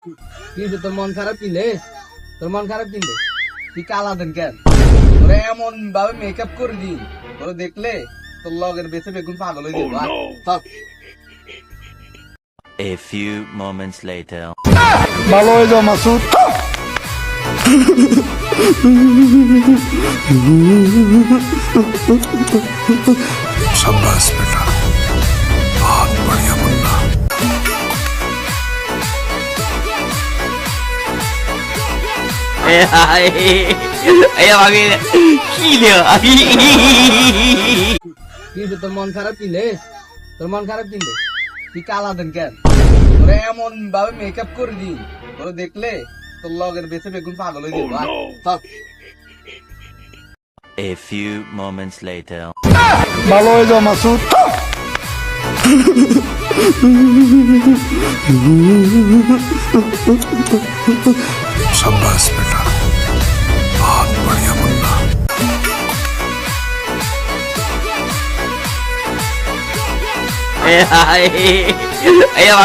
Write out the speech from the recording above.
কি হইছে, তোর মন খারাপ কিলে? তোর মন খারাপ কিলে? তুই কালা দেন কেন? তোরে এমন ভাবে মেকআপ করে দি, তোরে দেখলে তোর লগের বেঁচে বেগুন পাগল হয়ে যাবো। থাক। A few moments later. ভালো হয়ে যাও মাসুদ। शाबाश बेटा, बहुत बढ़िया मुन्ना। কি হইছে, তোর মন খারাপ কিলে? তোর মন খারাপ কিলে? তুই কালা দেন কেন? তোরে এমন ভাবে মেকআপ করে দি, তোরে দেখলে তোর লগের বেঁচে বেগুন পাগল হয়ে যাবো। থাক। A few moments later. ভালো হয়ে যাও মাসুদ। शाबाश बेटा, बहुत बढ़िया मुन्ना। Ay, ay, ay,